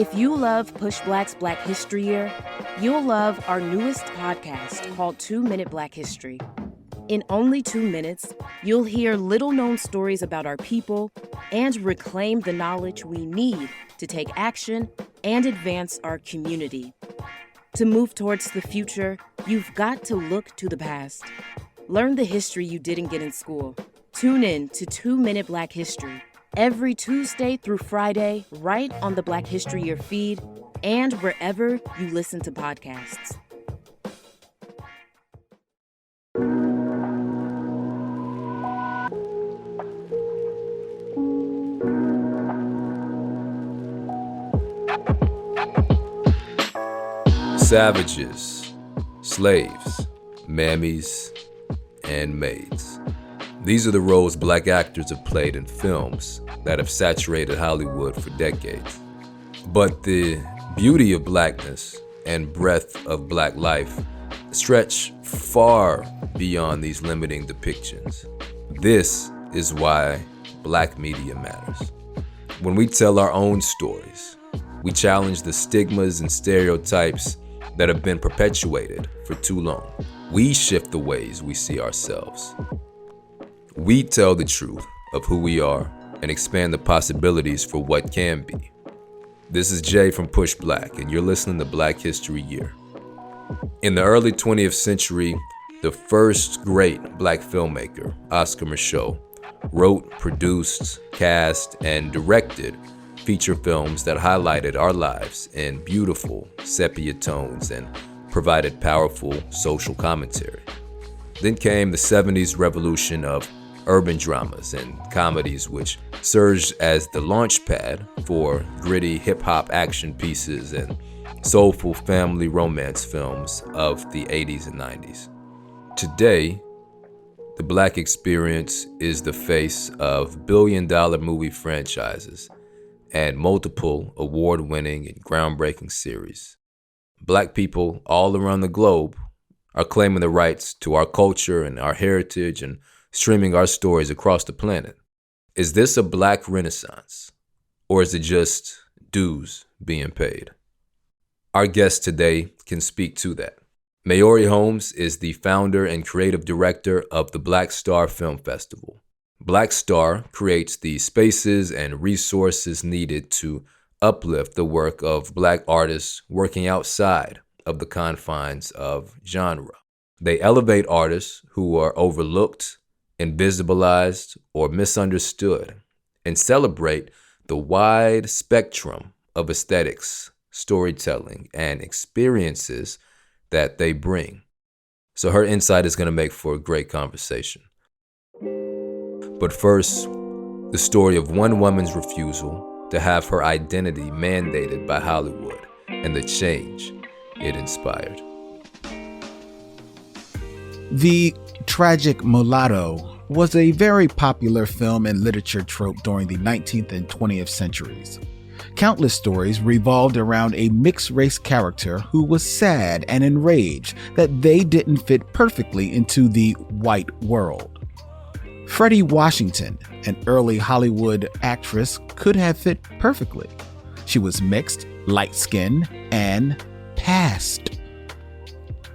If you love Push Black's Black History Year, you'll love our newest podcast called 2 Minute Black History. In only 2 minutes, you'll hear little-known stories about our people and reclaim the knowledge we need to take action and advance our community. To move towards the future, you've got to look to the past. Learn the history you didn't get in school. Tune in to 2 Minute Black History every Tuesday through Friday, right on the Black History Year feed and wherever you listen to podcasts. Savages, slaves, mammies, and maids. These are the roles Black actors have played in films that have saturated Hollywood for decades. But the beauty of Blackness and breadth of Black life stretch far beyond these limiting depictions. This is why Black media matters. When we tell our own stories, we challenge the stigmas and stereotypes that have been perpetuated for too long. We shift the ways we see ourselves. We tell the truth of who we are and expand the possibilities for what can be. This is Jay from Push Black, and you're listening to Black History Year. In the early 20th century, the first great Black filmmaker, Oscar Micheaux, wrote, produced, cast, and directed feature films that highlighted our lives in beautiful sepia tones and provided powerful social commentary. Then came the 70s revolution of urban dramas and comedies, which surged as the launchpad for gritty hip-hop action pieces and soulful family romance films of the 80s and 90s. Today, the Black experience is the face of billion-dollar movie franchises and multiple award-winning and groundbreaking series. Black people all around the globe are claiming the rights to our culture and our heritage and streaming our stories across the planet. Is this a Black renaissance, or is it just dues being paid? Our guest today can speak to that. Maori Holmes is the founder and creative director of the BlackStar Film Festival. BlackStar creates the spaces and resources needed to uplift the work of Black artists working outside of the confines of genre. They elevate artists who are overlooked, invisibilized, or misunderstood, and celebrate the wide spectrum of aesthetics, storytelling, and experiences that they bring. So her insight is going to make for a great conversation. But first, the story of one woman's refusal to have her identity mandated by Hollywood and the change it inspired. The tragic mulatto was a very popular film and literature trope during the 19th and 20th centuries. Countless stories revolved around a mixed-race character who was sad and enraged that they didn't fit perfectly into the white world. Freddie Washington, an early Hollywood actress, could have fit perfectly. She was mixed, light-skinned, and passed.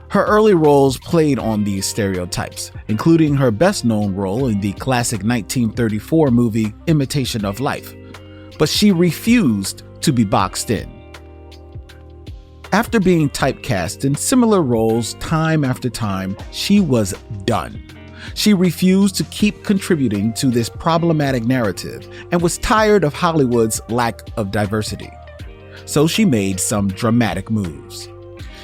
Her early roles played on these stereotypes, including her best-known role in the classic 1934 movie Imitation of Life, but she refused to be boxed in. After being typecast in similar roles time after time, she was done. She refused to keep contributing to this problematic narrative and was tired of Hollywood's lack of diversity. So she made some dramatic moves.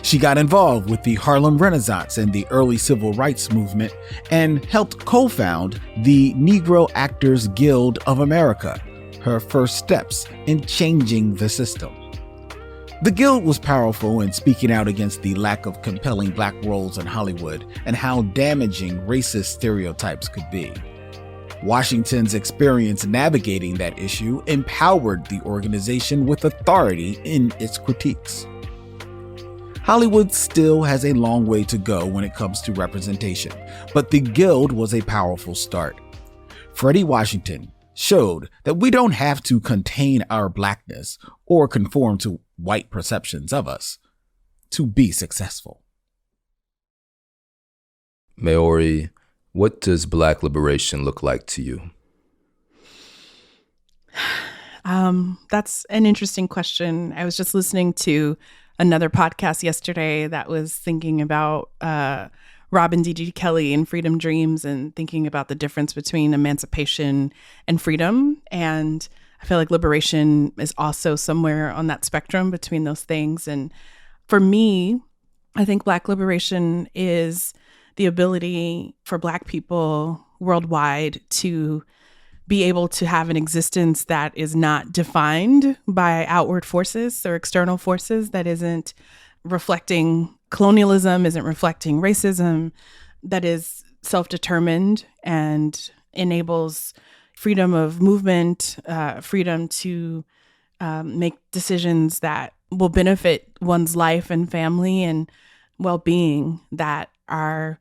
She got involved with the Harlem Renaissance and the early civil rights movement and helped co-found the Negro Actors Guild of America, her first steps in changing the system. The Guild was powerful in speaking out against the lack of compelling Black roles in Hollywood and how damaging racist stereotypes could be. Washington's experience navigating that issue empowered the organization with authority in its critiques. Hollywood still has a long way to go when it comes to representation, but the Guild was a powerful start. Freddie Washington showed that we don't have to contain our Blackness or conform to white perceptions of us to be successful. Maori, what does Black liberation look like to you? That's an interesting question. I was just listening to another podcast yesterday that was thinking about Robin D.G. Kelley and Freedom Dreams and thinking about the difference between emancipation and freedom. And I feel like liberation is also somewhere on that spectrum between those things. And for me, I think Black liberation is the ability for Black people worldwide to be able to have an existence that is not defined by outward forces or external forces, that isn't reflecting colonialism, isn't reflecting racism, that is self-determined and enables freedom of movement, freedom to make decisions that will benefit one's life and family and well-being, that are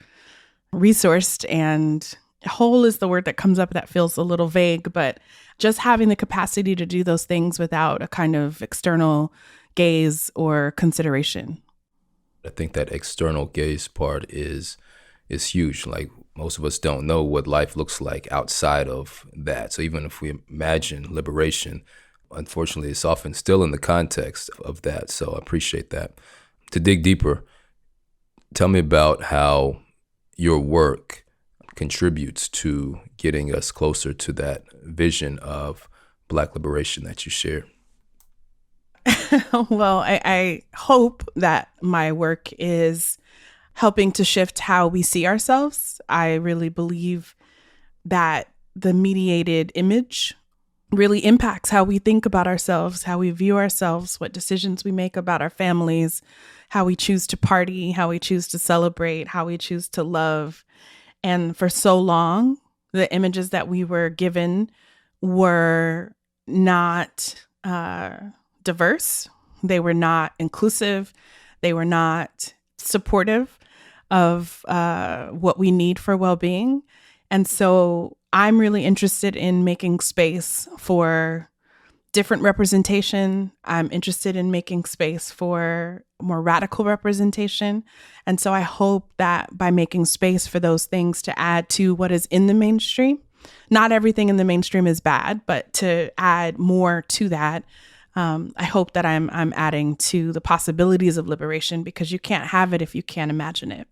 resourced and whole is the word that comes up that feels a little vague, but just having the capacity to do those things without a kind of external gaze or consideration. I think that external gaze part is huge. Like, most of us don't know what life looks like outside of that. So even if we imagine liberation, unfortunately, it's often still in the context of that. So I appreciate that. To dig deeper, tell me about how your work contributes to getting us closer to that vision of Black liberation that you share. Well, I hope that my work is helping to shift how we see ourselves. I really believe that the mediated image really impacts how we think about ourselves, how we view ourselves, what decisions we make about our families, how we choose to party, how we choose to celebrate, how we choose to love. And for so long, the images that we were given were not diverse. They were not inclusive. They were not supportive of what we need for well-being. And so I'm really interested in making space for different representation. I'm interested in making space for more radical representation. And so I hope that by making space for those things to add to what is in the mainstream, not everything in the mainstream is bad, but to add more to that, I hope that I'm adding to the possibilities of liberation, because you can't have it if you can't imagine it.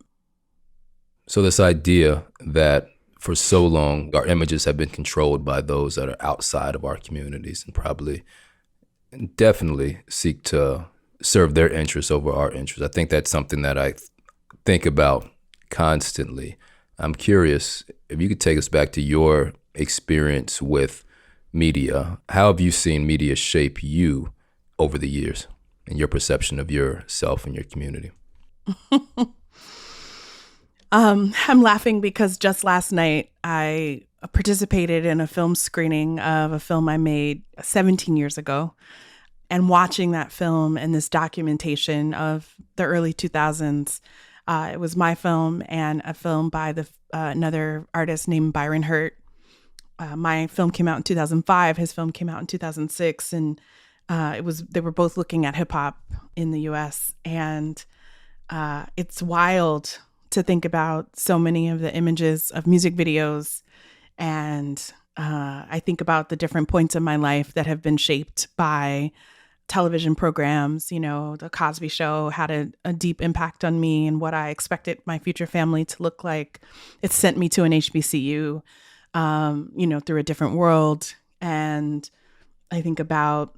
So this idea that for so long, our images have been controlled by those that are outside of our communities and probably and definitely seek to serve their interests over our interests. I think that's something that I think about constantly. I'm curious if you could take us back to your experience with media. How have you seen media shape you over the years and your perception of yourself and your community? I'm laughing because just last night I participated in a film screening of a film I made 17 years ago. And watching that film and this documentation of the early 2000s, it was my film and a film by another artist named Byron Hurt. My film came out in 2005. His film came out in 2006. And they were both looking at hip hop in the US. And it's wild to think about so many of the images of music videos. And I think about the different points in my life that have been shaped by television programs. You know, The Cosby Show had a deep impact on me and what I expected my future family to look like. It sent me to an HBCU, through a different world. And I think about,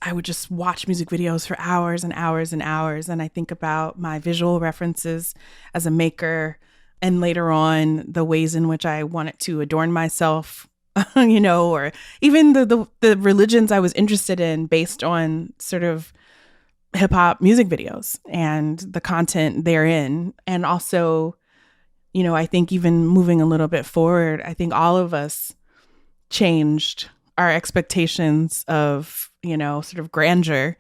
I would just watch music videos for hours and hours and hours. And I think about my visual references as a maker, and later on, the ways in which I wanted to adorn myself, or even the religions I was interested in based on sort of hip hop music videos and the content therein. And also, I think even moving a little bit forward, I think all of us changed our expectations of, sort of grandeur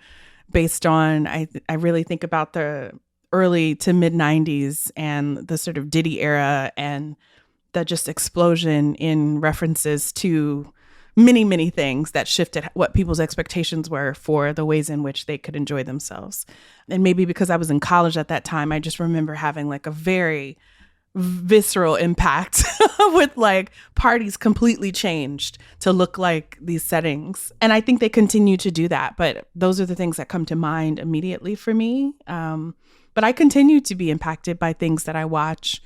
based on, I really think about the early to mid 90s and the sort of Diddy era and the just explosion in references to many, many things that shifted what people's expectations were for the ways in which they could enjoy themselves. And maybe because I was in college at that time, I just remember having like a very visceral impact with like parties completely changed to look like these settings. And I think they continue to do that. But those are the things that come to mind immediately for me. But I continue to be impacted by things that I watch,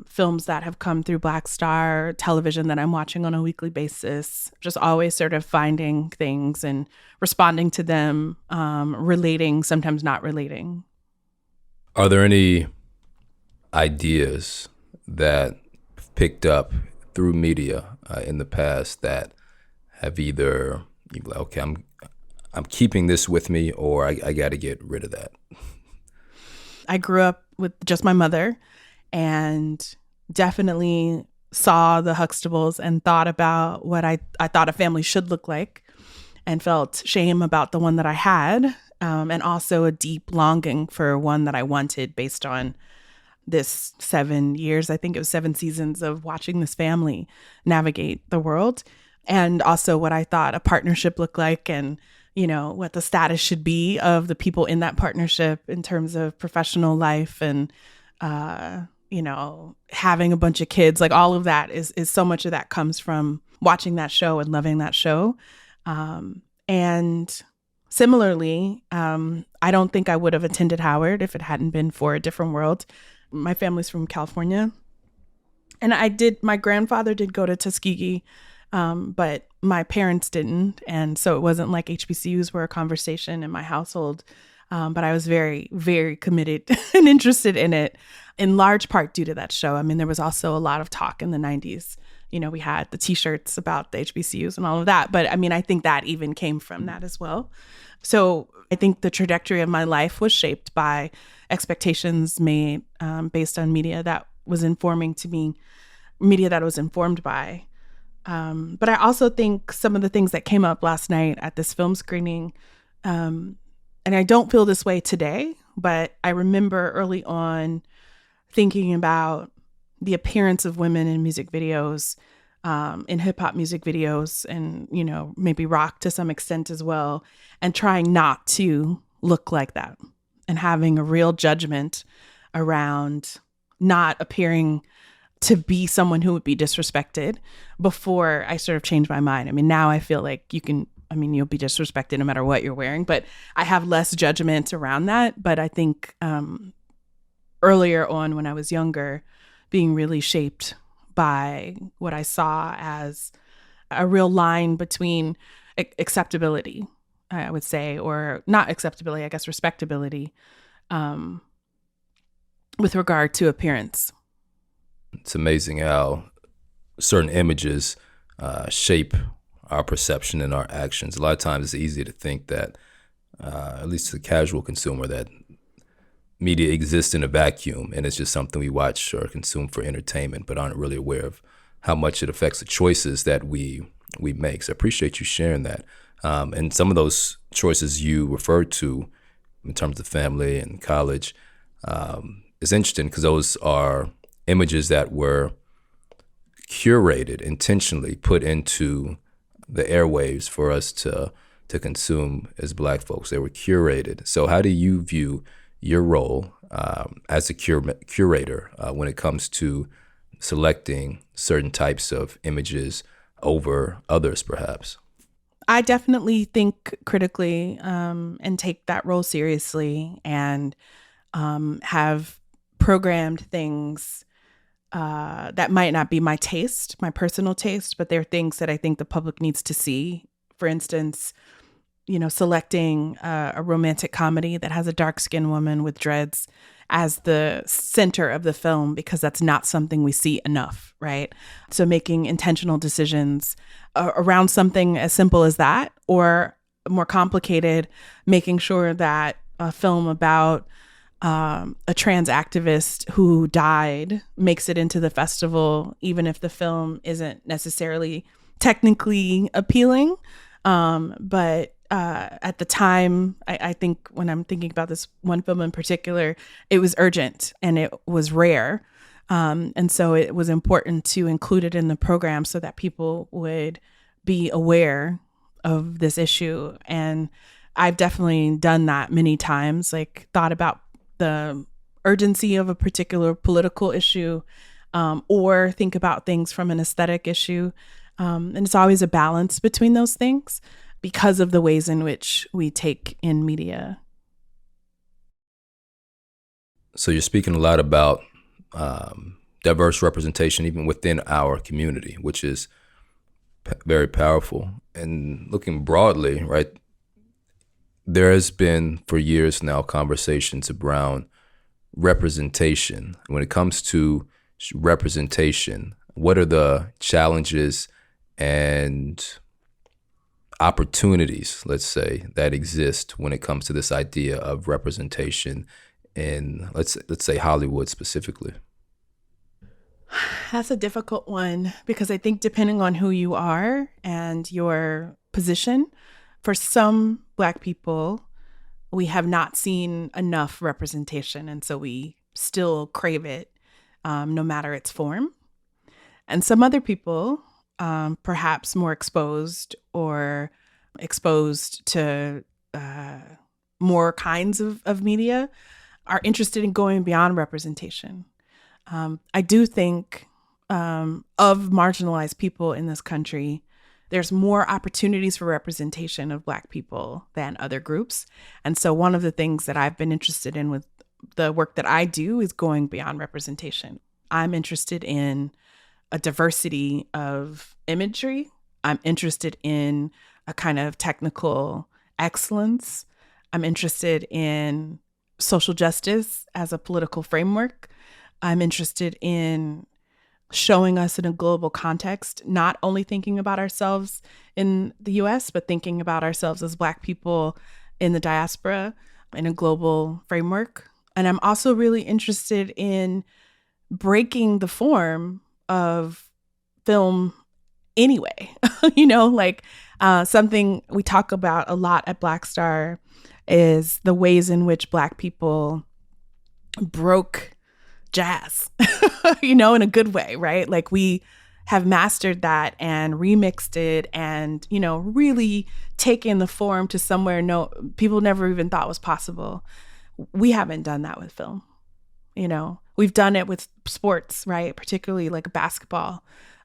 films that have come through BlackStar, television that I'm watching on a weekly basis, just always sort of finding things and responding to them, relating, sometimes not relating. Are there any ideas that picked up through media in the past that have either, you like, okay, I'm keeping this with me, or I got to get rid of that? I grew up with just my mother and definitely saw the Huxtables and thought about what I thought a family should look like, and felt shame about the one that I had, and also a deep longing for one that I wanted based on this 7 years, I think it was 7 seasons of watching this family navigate the world, and also what I thought a partnership looked like, and what the status should be of the people in that partnership in terms of professional life and, having a bunch of kids. Like all of that is so much of that comes from watching that show and loving that show. And similarly, I don't think I would have attended Howard if it hadn't been for A Different World. My family's from California, and my grandfather did go to Tuskegee, but my parents didn't. And so it wasn't like HBCUs were a conversation in my household. But I was very, very committed and interested in it, in large part due to that show. I mean, there was also a lot of talk in the 90s. We had the T-shirts about the HBCUs and all of that. But I mean, I think that even came from that as well. So I think the trajectory of my life was shaped by expectations made based on media that was informing to me, media that I was informed by. But I also think some of the things that came up last night at this film screening, and I don't feel this way today, but I remember early on thinking about the appearance of women in music videos, in hip hop music videos, and, maybe rock to some extent as well, and trying not to look like that, and having a real judgment around not appearing to be someone who would be disrespected before I sort of changed my mind. I mean, now I feel like you'll be disrespected no matter what you're wearing, but I have less judgment around that. But I think earlier on when I was younger, being really shaped by what I saw as a real line between acceptability, I would say, or not acceptability, I guess respectability, with regard to appearance. It's amazing how certain images shape our perception and our actions. A lot of times it's easy to think that, at least to the casual consumer, that media exists in a vacuum and it's just something we watch or consume for entertainment, but aren't really aware of how much it affects the choices that we make. So I appreciate you sharing that. And some of those choices you referred to in terms of family and college is interesting because those are images that were curated, intentionally put into the airwaves for us to consume as Black folks. They were curated. So how do you view your role as a curator when it comes to selecting certain types of images over others, perhaps? I definitely think critically and take that role seriously, and have programmed things that might not be my taste, my personal taste, but they're things that I think the public needs to see. For instance, selecting a romantic comedy that has a dark-skinned woman with dreads as the center of the film, because that's not something we see enough, right? So making intentional decisions around something as simple as that, or more complicated, making sure that a film about a trans activist who died makes it into the festival, even if the film isn't necessarily technically appealing. But at the time, I think when I'm thinking about this one film in particular, it was urgent and it was rare. And so it was important to include it in the program so that people would be aware of this issue. And I've definitely done that many times, like thought about the urgency of a particular political issue, or think about things from an aesthetic issue. And it's always a balance between those things because of the ways in which we take in media. So you're speaking a lot about diverse representation even within our community, which is very powerful. And looking broadly, right, there has been for years now conversations around representation. When it comes to representation, what are the challenges and opportunities, let's say, that exist when it comes to this idea of representation in, let's say, Hollywood specifically? That's a difficult one because I think depending on who you are and your position, for some Black people, we have not seen enough representation. And so we still crave it, no matter its form. And some other people, perhaps more exposed or exposed to more kinds of media, are interested in going beyond representation. I do think of marginalized people in this country, there's more opportunities for representation of Black people than other groups. And so one of the things that I've been interested in with the work that I do is going beyond representation. I'm interested in a diversity of imagery. I'm interested in a kind of technical excellence. I'm interested in social justice as a political framework. I'm interested in showing us in a global context, not only thinking about ourselves in the US, but thinking about ourselves as Black people in the diaspora in a global framework. And I'm also really interested in breaking the form of film anyway. Something we talk about a lot at BlackStar is the ways in which Black people broke jazz, in a good way, right? Like we have mastered that and remixed it and, really taken the form to somewhere people never even thought was possible. We haven't done that with film. We've done it with sports, right? Particularly like basketball,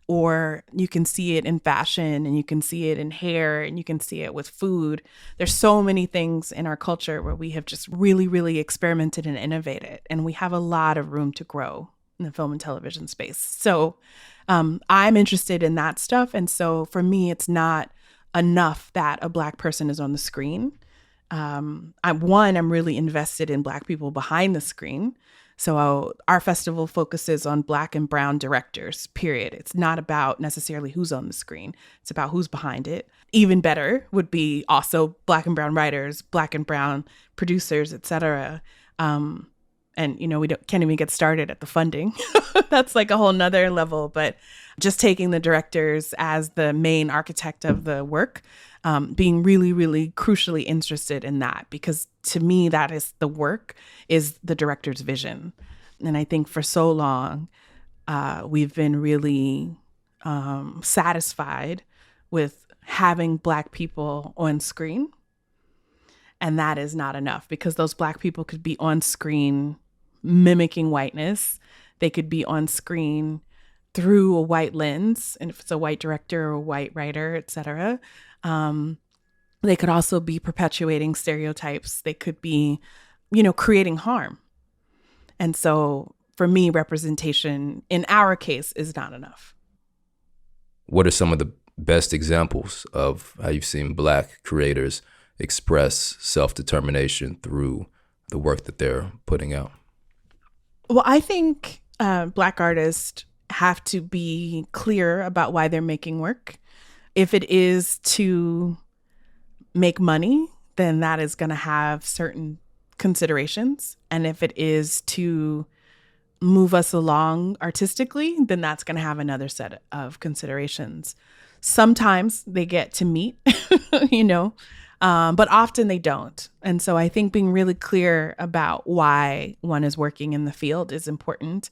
or you can see it in fashion and you can see it in hair and you can see it with food. There's so many things in our culture where we have just really, really experimented and innovated, and we have a lot of room to grow in the film and television space. So I'm interested in that stuff. And so for me, it's not enough that a Black person is on the screen. I'm really invested in Black people behind the screen. So our festival focuses on Black and brown directors, period. It's not about necessarily who's on the screen. It's about who's behind it. Even better would be also Black and brown writers, Black and brown producers, et cetera. We can't even get started at the funding. That's like a whole nother level. But just taking the directors as the main architect of the work, being really, really crucially interested in that, because to me, that is the work, is the director's vision. And I think for so long, we've been really satisfied with having Black people on screen. And that is not enough, because those Black people could be on screen mimicking whiteness. They could be on screen through a white lens, and if it's a white director or a white writer, et cetera. They could also be perpetuating stereotypes. They could be, creating harm. And so for me, representation in our case is not enough. What are some of the best examples of how you've seen Black creators express self-determination through the work that they're putting out? Well, I think Black artists have to be clear about why they're making work. If it is to make money, then that is going to have certain considerations. And if it is to move us along artistically, then that's going to have another set of considerations. Sometimes they get to meet, but often they don't. And so I think being really clear about why one is working in the field is important.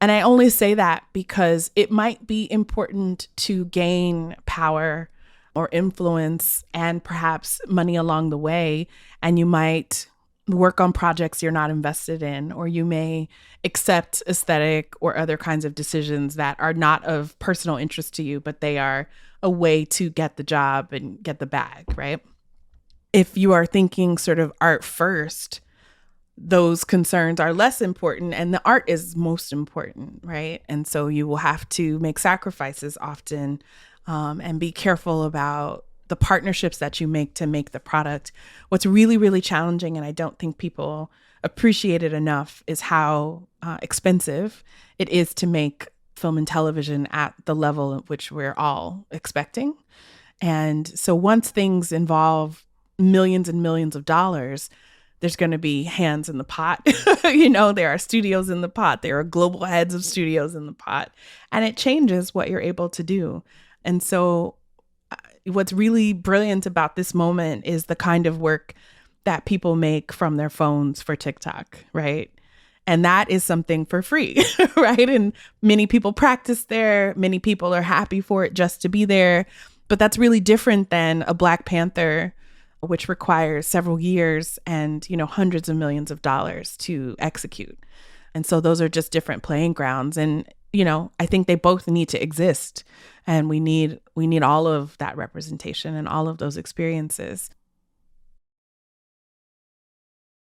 And I only say that because it might be important to gain power or influence and perhaps money along the way. And you might work on projects you're not invested in, or you may accept aesthetic or other kinds of decisions that are not of personal interest to you, but they are a way to get the job and get the bag, right? If you are thinking sort of art first, those concerns are less important and the art is most important, right? And so you will have to make sacrifices often, and be careful about the partnerships that you make to make the product. What's really, really challenging, and I don't think people appreciate it enough, is how expensive it is to make film and television at the level at which we're all expecting. And so once things involve millions and millions of dollars, there's going to be hands in the pot. There are studios in the pot. There are global heads of studios in the pot. And it changes what you're able to do. And so what's really brilliant about this moment is the kind of work that people make from their phones for TikTok, right? And that is something for free, right? And many people practice there. Many people are happy for it just to be there. But that's really different than a Black Panther, which requires several years and, hundreds of millions of dollars to execute. And so those are just different playing grounds. And, I think they both need to exist. And we need all of that representation and all of those experiences.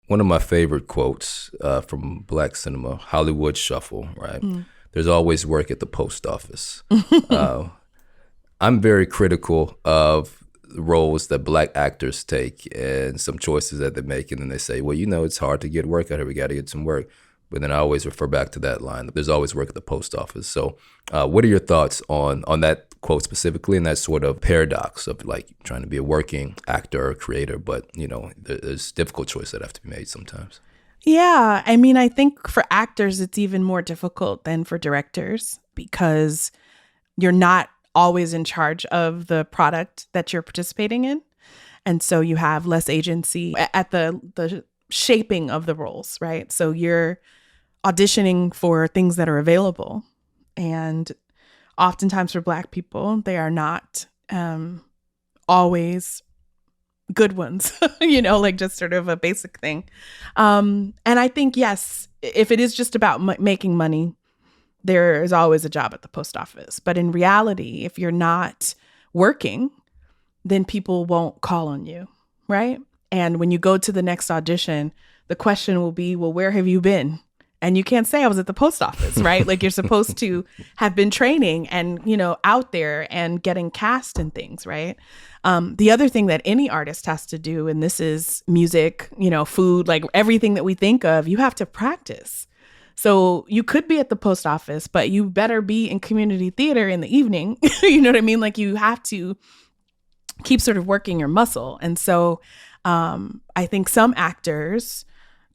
One of my favorite quotes from Black cinema, Hollywood Shuffle, right? There's always work at the post office. I'm very critical of roles that Black actors take and some choices that they make. And then they say, well, it's hard to get work out here. We got to get some work. But then I always refer back to that line. There's always work at the post office. So what are your thoughts on that quote specifically and that sort of paradox of like trying to be a working actor or creator, but, there's difficult choices that have to be made sometimes? Yeah. I think for actors, it's even more difficult than for directors because you're not always in charge of the product that you're participating in. And so you have less agency at the shaping of the roles, right? So you're auditioning for things that are available. And oftentimes for Black people, they are not always good ones, like just sort of a basic thing. And I think, yes, if it is just about making money, there is always a job at the post office. But in reality, if you're not working, then people won't call on you, right? And when you go to the next audition, the question will be, well, where have you been? And you can't say I was at the post office, right? Like you're supposed to have been training and, out there and getting cast and things, right? The other thing that any artist has to do, and this is music, food, like everything that we think of, you have to practice. So you could be at the post office, but you better be in community theater in the evening. You know what I mean? Like you have to keep sort of working your muscle. And so I think some actors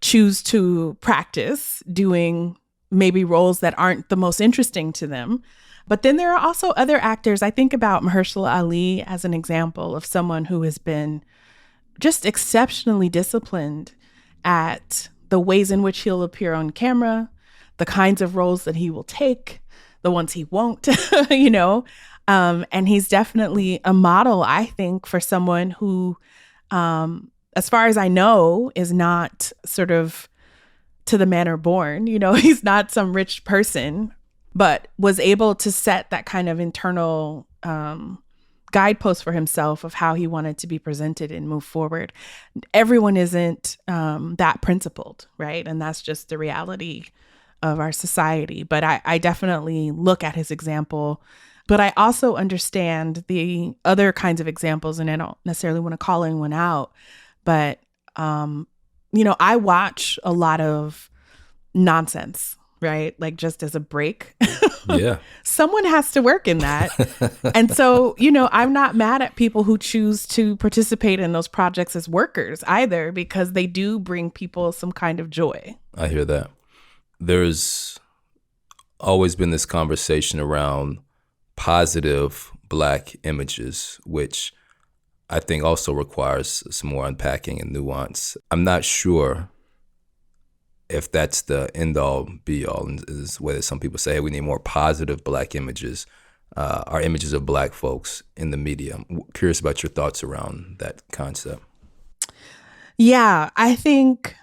choose to practice doing maybe roles that aren't the most interesting to them. But then there are also other actors. I think about Mahershala Ali as an example of someone who has been just exceptionally disciplined at the ways in which he'll appear on camera, the kinds of roles that he will take, the ones he won't, and he's definitely a model, I think, for someone who, as far as I know, is not sort of to the manner born. He's not some rich person, but was able to set that kind of internal guidepost for himself of how he wanted to be presented and move forward. Everyone isn't that principled, right? And that's just the reality of our society. But I definitely look at his example. But I also understand the other kinds of examples, and I don't necessarily want to call anyone out. But, I watch a lot of nonsense, right? Like just as a break. Yeah. Someone has to work in that. And so, I'm not mad at people who choose to participate in those projects as workers either, because they do bring people some kind of joy. I hear that. There's always been this conversation around positive Black images, which I think also requires some more unpacking and nuance. I'm not sure if that's the end all be all, is whether some people say, hey, we need more positive Black images. our images of Black folks in the media. I'm curious about your thoughts around that concept. Yeah, I think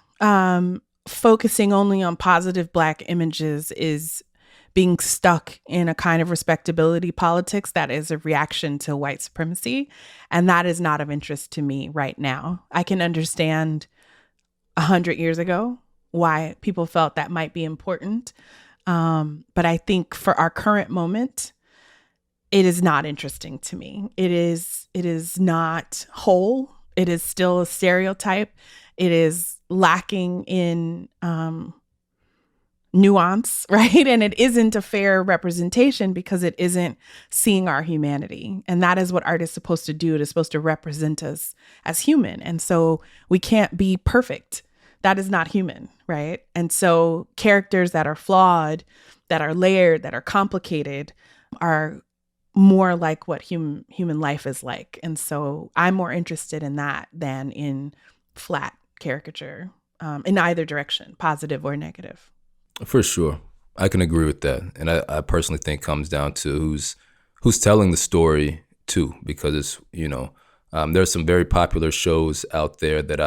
focusing only on positive Black images is being stuck in a kind of respectability politics that is a reaction to white supremacy. And that is not of interest to me right now. I can understand 100 years ago why people felt that might be important. But I think for our current moment, it is not interesting to me. It is not whole. It is still a stereotype. It is lacking in nuance, right? And it isn't a fair representation because it isn't seeing our humanity. And that is what art is supposed to do. It is supposed to represent us as human. And so we can't be perfect. That is not human, right? And so characters that are flawed, that are layered, that are complicated are more like what human life is like. And so I'm more interested in that than in flat caricature in either direction, positive or negative. For sure. I can agree with that. And I personally think comes down to who's telling the story too, because it's, there's some very popular shows out there that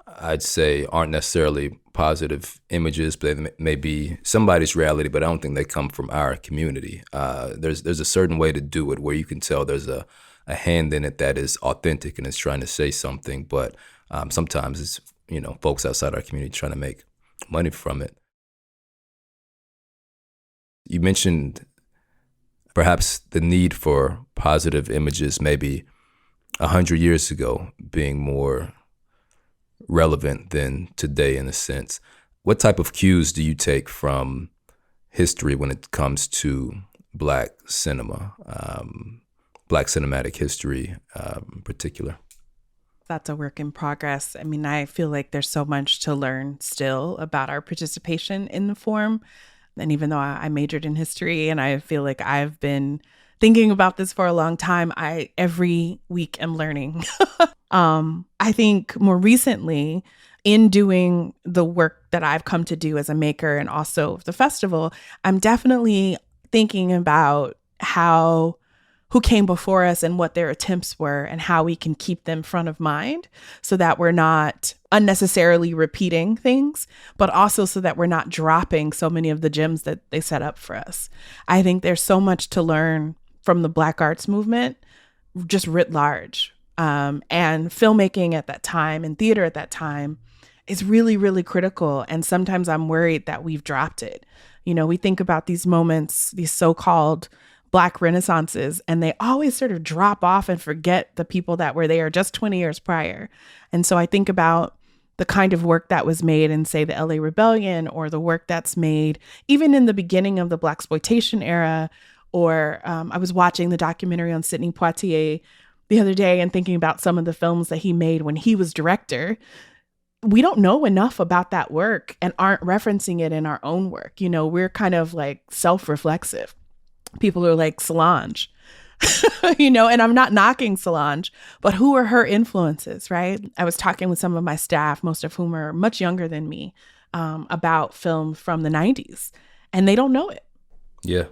I'd say aren't necessarily positive images, but they may be somebody's reality, but I don't think they come from our community. There's a certain way to do it where you can tell there's a hand in it that is authentic and is trying to say something, but sometimes it's, folks outside our community trying to make money from it. You mentioned perhaps the need for positive images maybe 100 years ago being more relevant than today in a sense. What type of cues do you take from history when it comes to Black cinema, Black cinematic history in particular? That's a work in progress. I mean, I feel like there's so much to learn still about our participation in the form. And even though I majored in history and I feel like I've been thinking about this for a long time, I every week am learning. I think more recently, in doing the work that I've come to do as a maker and also the festival, I'm definitely thinking about who came before us and what their attempts were and how we can keep them front of mind so that we're not unnecessarily repeating things, but also so that we're not dropping so many of the gems that they set up for us. I think there's so much to learn from the Black arts movement, just writ large. And filmmaking at that time and theater at that time is really, really critical. And sometimes I'm worried that we've dropped it. We think about these moments, these so-called Black renaissances, and they always sort of drop off and forget the people that were there just 20 years prior. And so I think about the kind of work that was made in, say, the LA Rebellion, or the work that's made even in the beginning of the Blaxploitation era, or I was watching the documentary on Sidney Poitier the other day and thinking about some of the films that he made when he was director. We don't know enough about that work and aren't referencing it in our own work. We're kind of like self-reflexive. People are like Solange, and I'm not knocking Solange, but who are her influences, right? I was talking with some of my staff, most of whom are much younger than me, about film from the 90s, and they don't know it. Yeah.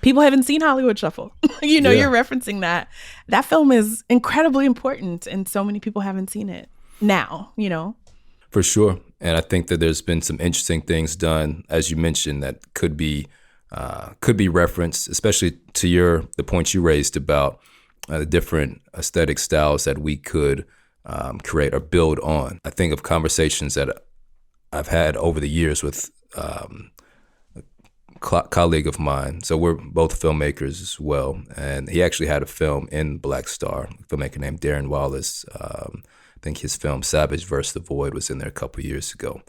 People haven't seen Hollywood Shuffle. You're referencing that. That film is incredibly important, and so many people haven't seen it now, For sure. And I think that there's been some interesting things done, as you mentioned, that could be referenced, especially to the points you raised about the different aesthetic styles that we could create or build on. I think of conversations that I've had over the years with a colleague of mine. So we're both filmmakers as well. And he actually had a film in BlackStar, a filmmaker named Darren Wallace. I think his film Savage vs. the Void was in there a couple years ago.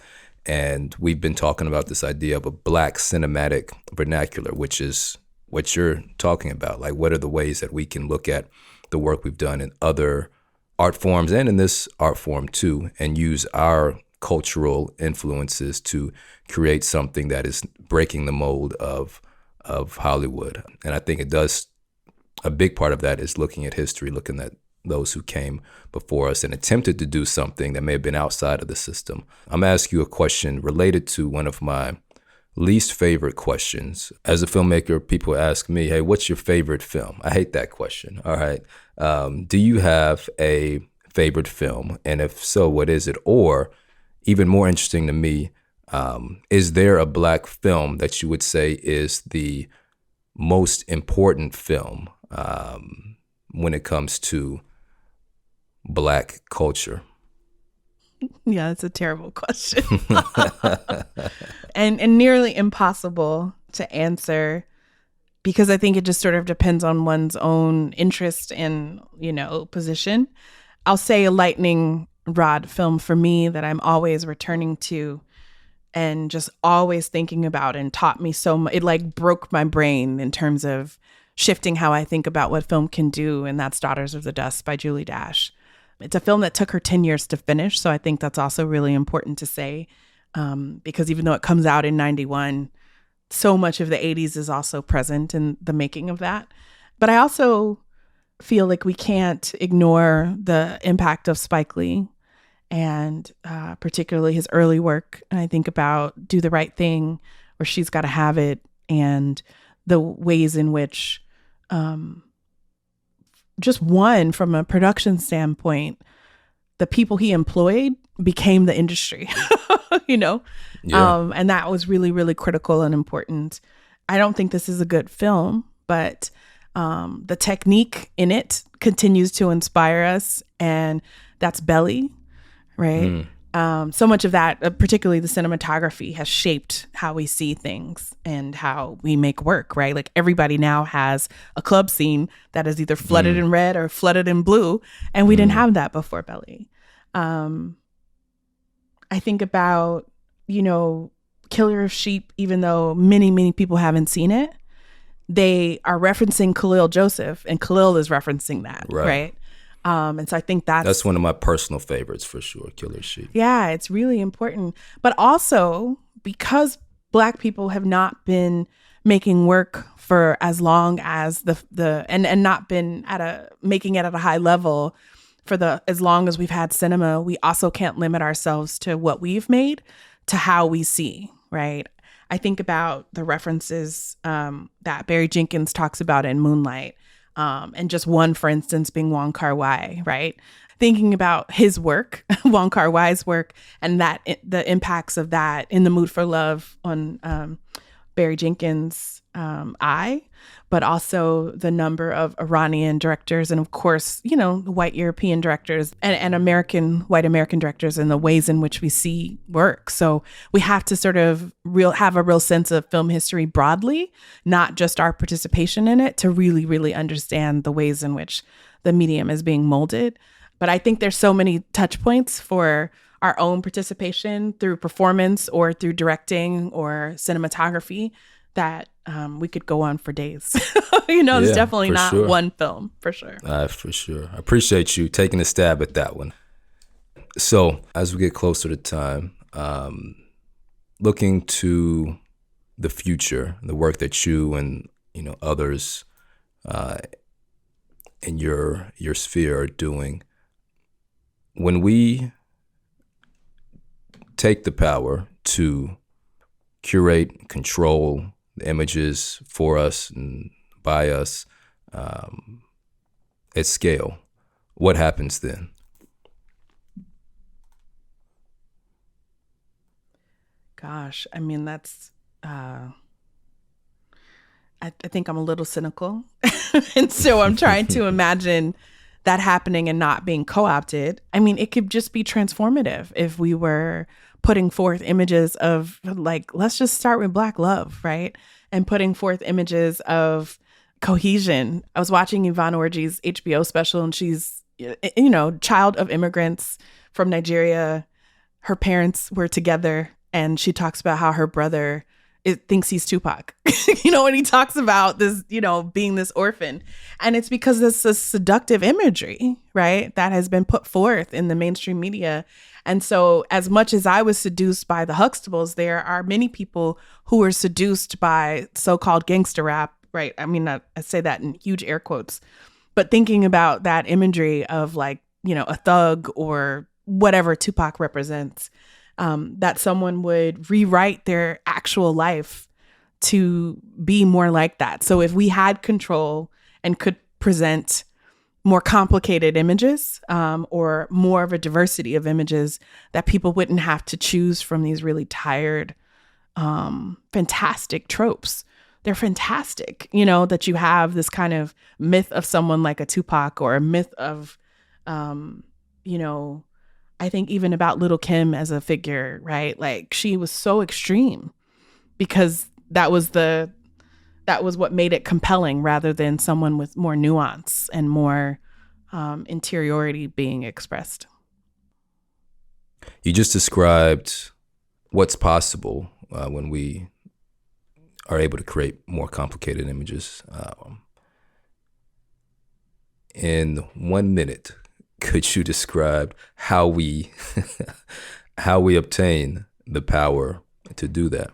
And we've been talking about this idea of a Black cinematic vernacular, which is what you're talking about. Like, what are the ways that we can look at the work we've done in other art forms and in this art form too, and use our cultural influences to create something that is breaking the mold of Hollywood. And I think a big part of that is looking at history, looking at those who came before us and attempted to do something that may have been outside of the system. I'm going to ask you a question related to one of my least favorite questions. As a filmmaker, people ask me, hey, what's your favorite film? I hate that question. All right. Do you have a favorite film? And if so, what is it? Or even more interesting to me, is there a Black film that you would say is the most important film when it comes to Black culture? Yeah, that's a terrible question. and nearly impossible to answer, because I think it just sort of depends on one's own interest and, position. I'll say a lightning rod film for me that I'm always returning to and just always thinking about, and taught me so much. It like broke my brain in terms of shifting how I think about what film can do. And that's Daughters of the Dust by Julie Dash. It's a film that took her 10 years to finish. So I think that's also really important to say, because even though it comes out in 91, so much of the 80s is also present in the making of that. But I also feel like we can't ignore the impact of Spike Lee, and particularly his early work. And I think about Do the Right Thing, or She's Gotta Have It, and the ways in which just one, from a production standpoint, the people he employed became the industry, Yeah. And that was really, really critical and important. I don't think this is a good film, but the technique in it continues to inspire us. And that's Belly, right? So much of that, particularly the cinematography, has shaped how we see things and how we make work, right? Like everybody now has a club scene that is either flooded in red or flooded in blue. And we didn't have that before Belly. I think about, Killer of Sheep, even though many, many people haven't seen it, they are referencing Khalil Joseph, and Khalil is referencing that, right? And so I think that's one of my personal favorites for sure, Killer Sheep. Yeah, it's really important. But also because Black people have not been making work for as long as and not been making it at a high level for as long as we've had cinema, we also can't limit ourselves to what we've made, to how we see, right? I think about the references that Barry Jenkins talks about in Moonlight. And just one, for instance, being Wong Kar-wai, right? Thinking about his work, Wong Kar-wai's work, and the impacts of that in The Mood for Love on Barry Jenkins' eye, but also the number of Iranian directors, and of course, white European directors and white American directors, and the ways in which we see work. So we have to sort of have a real sense of film history broadly, not just our participation in it, to really, really understand the ways in which the medium is being molded. But I think there's so many touch points for our own participation through performance or through directing or cinematography that we could go on for days. It's definitely not one film, for sure. For sure. I appreciate you taking a stab at that one. So as we get closer to time, looking to the future, the work that you and others in your sphere are doing, when we take the power to curate, control the images for us and by us at scale, what happens then? Gosh, I mean, that's, I think I'm a little cynical. And so I'm trying to imagine that happening and not being co-opted. I mean, it could just be transformative if we were putting forth images of, like, let's just start with Black love, right? And putting forth images of cohesion. I was watching Yvonne Orji's HBO special, and she's, child of immigrants from Nigeria. Her parents were together, and she talks about how her brother thinks he's Tupac, and he talks about this, being this orphan. And it's because it's a seductive imagery, right, that has been put forth in the mainstream media. And so as much as I was seduced by the Huxtables, there are many people who were seduced by so-called gangster rap, right? I mean, I say that in huge air quotes, but thinking about that imagery of, like, a thug or whatever Tupac represents, that someone would rewrite their actual life to be more like that. So if we had control and could present more complicated images, or more of a diversity of images, that people wouldn't have to choose from these really tired, fantastic tropes. They're fantastic, that you have this kind of myth of someone like a Tupac, or a myth of, I think even about Little Kim as a figure, right? Like, she was so extreme because that was what made it compelling, rather than someone with more nuance and more interiority being expressed. You just described what's possible when we are able to create more complicated images. In 1 minute, could you describe how we obtain the power to do that?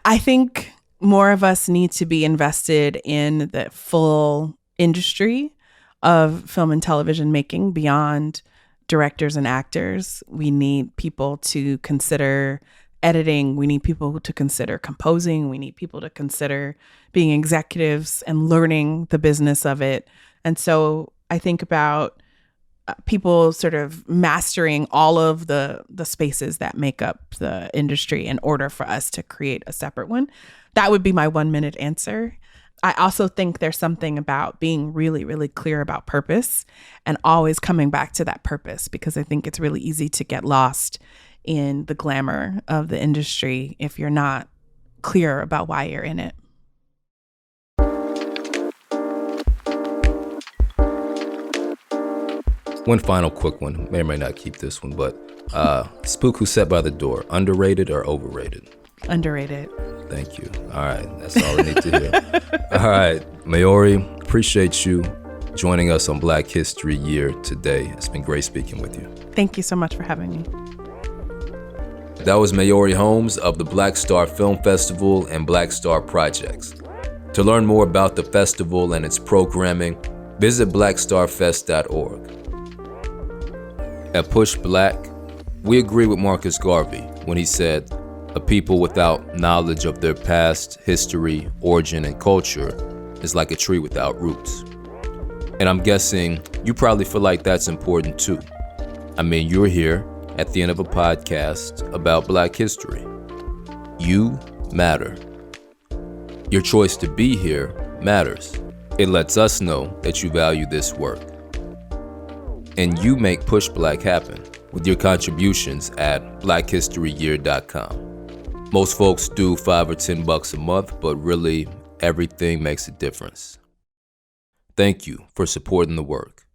I think more of us need to be invested in the full industry of film and television making beyond directors and actors. We need people to consider editing. We need people to consider composing. We need people to consider being executives and learning the business of it. And so I think about people sort of mastering all of the spaces that make up the industry in order for us to create a separate one. That would be my 1 minute answer. I also think there's something about being really, really clear about purpose and always coming back to that purpose, because I think it's really easy to get lost in the glamour of the industry if you're not clear about why you're in it. One final quick one. May or may not keep this one, but Spook Who Sat by the Door, underrated or overrated? Underrated. Thank you. All right. That's all I need to hear. All right. Maori, appreciate you joining us on Black History Year today. It's been great speaking with you. Thank you so much for having me. That was Maori Holmes of the BlackStar Film Festival and BlackStar Projects. To learn more about the festival and its programming, visit blackstarfest.org. At Push Black, we agree with Marcus Garvey when he said, "A people without knowledge of their past, history, origin, and culture is like a tree without roots." And I'm guessing you probably feel like that's important too. I mean, you're here at the end of a podcast about Black history. You matter. Your choice to be here matters. It lets us know that you value this work. And you make Push Black happen with your contributions at blackhistoryyear.com. Most folks do $5 or $10 a month, but really everything makes a difference. Thank you for supporting the work.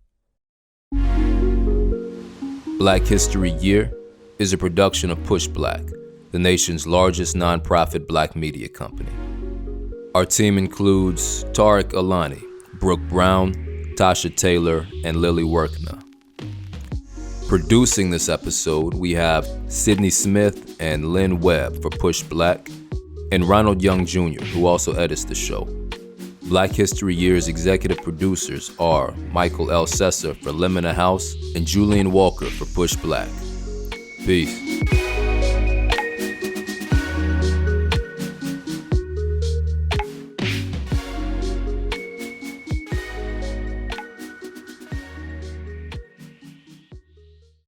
Black History Year is a production of Push Black, the nation's largest nonprofit Black media company. Our team includes Tariq Alani, Brooke Brown, Tasha Taylor, and Lily Workna. Producing this episode, we have Sydney Smith and Lynn Webb for Push Black, and Ronald Young Jr., who also edits the show. Black History Year's executive producers are Michael L. Sesser for Lemon House and Julian Walker for Push Black. Peace.